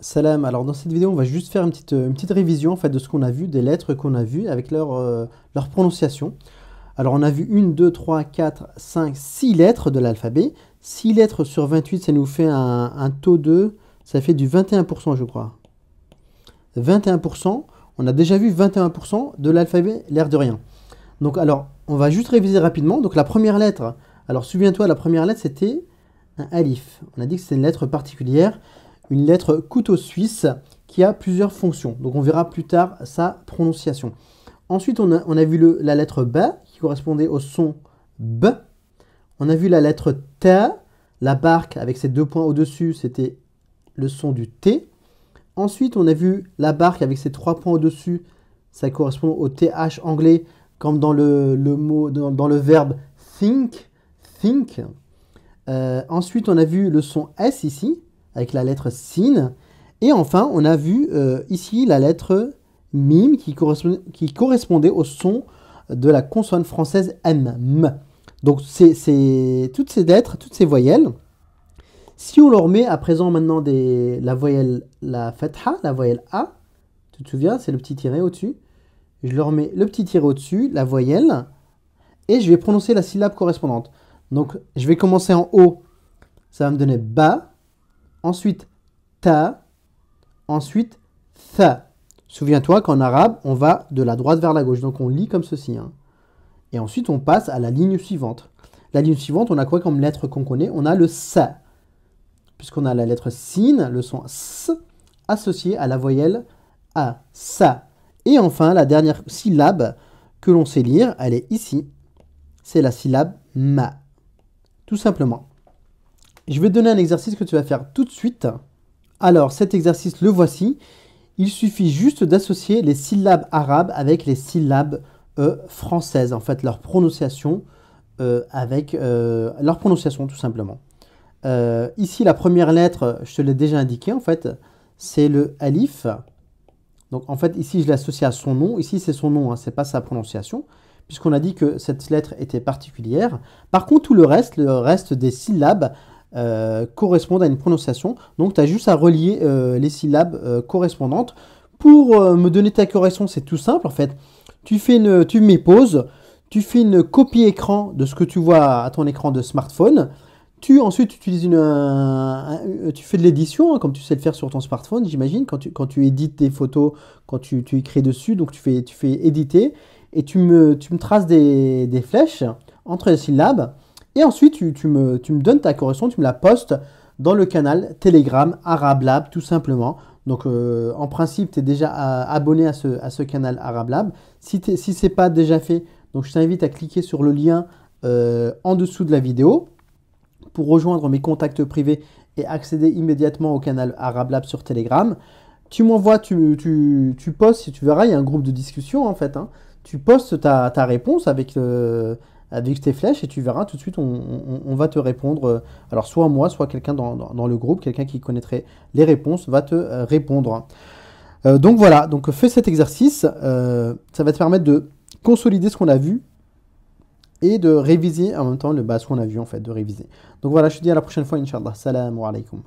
Salam. Alors dans cette vidéo, on va juste faire une petite révision en fait de ce qu'on a vu, des lettres qu'on a vues avec leur prononciation. Alors on a vu 1, 2, 3, 4, 5, 6 lettres de l'alphabet. 6 lettres sur 28, ça nous fait un taux de... Ça fait du 21% je crois. 21%, on a déjà vu 21% de l'alphabet, l'air de rien. Donc alors, on va juste réviser rapidement. Donc la première lettre, alors souviens-toi, la première lettre c'était un alif. On a dit que c'était une lettre particulière, une lettre couteau suisse qui a plusieurs fonctions. Donc on verra plus tard sa prononciation. Ensuite, on a vu la lettre B qui correspondait au son B. On a vu la lettre T, la barque avec ses deux points au-dessus, c'était le son du T. Ensuite, on a vu la barque avec ses trois points au-dessus, ça correspond au TH anglais, comme dans le mot, dans le verbe think. Think. Ensuite, on a vu le son S ici, avec la lettre sin. Et enfin, on a vu ici la lettre mim qui correspondait au son de la consonne française M. M. Donc, c'est toutes ces lettres, toutes ces voyelles. Si on leur met à présent maintenant la voyelle, la fatha, la voyelle A, tu te souviens, c'est le petit tiret au-dessus. Je leur mets le petit tiret au-dessus, la voyelle, et je vais prononcer la syllabe correspondante. Donc, je vais commencer en haut, ça va me donner ba, ensuite ta, ensuite tha. Souviens-toi qu'en arabe, on va de la droite vers la gauche, donc on lit comme ceci. Hein. Et ensuite, on passe à la ligne suivante. La ligne suivante, on a quoi comme lettre qu'on connaît? On a le sa. Puisqu'on a la lettre sin, le son s, associé à la voyelle a, sa. Et enfin, la dernière syllabe que l'on sait lire, elle est ici. C'est la syllabe ma. Tout simplement. Je vais te donner un exercice que tu vas faire tout de suite. Alors, cet exercice, le voici. Il suffit juste d'associer les syllabes arabes avec les syllabes françaises. En fait, leur prononciation avec leur prononciation, tout simplement. Ici, la première lettre, je te l'ai déjà indiqué, en fait, c'est le alif. Donc, en fait, ici, je l'associe à son nom. Ici, c'est son nom, hein, c'est pas sa prononciation, puisqu'on a dit que cette lettre était particulière. Par contre, tout le reste des syllabes correspondent à une prononciation. Donc, tu as juste à relier les syllabes correspondantes. Pour me donner ta correction, c'est tout simple, en fait. Tu mets pause, tu fais une copie écran de ce que tu vois à ton écran de smartphone. Ensuite, tu utilises tu fais de l'édition, hein, comme tu sais le faire sur ton smartphone, j'imagine, quand tu édites des photos, quand tu écris dessus, donc tu fais éditer, et tu me traces des flèches entre les syllabes, et ensuite tu me donnes ta correction, tu me la postes dans le canal Telegram Arabe Lab, tout simplement. Donc en principe, tu es déjà abonné à ce canal Arabe Lab. Si ce n'est pas déjà fait, donc je t'invite à cliquer sur le lien en dessous de la vidéo pour rejoindre mes contacts privés et accéder immédiatement au canal Arabe Lab sur Telegram. Tu m'envoies, tu postes, si tu verras, il y a un groupe de discussion en fait. Hein. Tu postes ta réponse avec tes flèches et tu verras tout de suite, on va te répondre. Alors soit moi, soit quelqu'un dans le groupe, quelqu'un qui connaîtrait les réponses, va te répondre. Donc voilà, donc fais cet exercice, ça va te permettre de consolider ce qu'on a vu et de réviser en même temps ce qu'on a vu en fait, de réviser. Donc voilà, je te dis à la prochaine fois, Inch'Allah. Salam alaikum.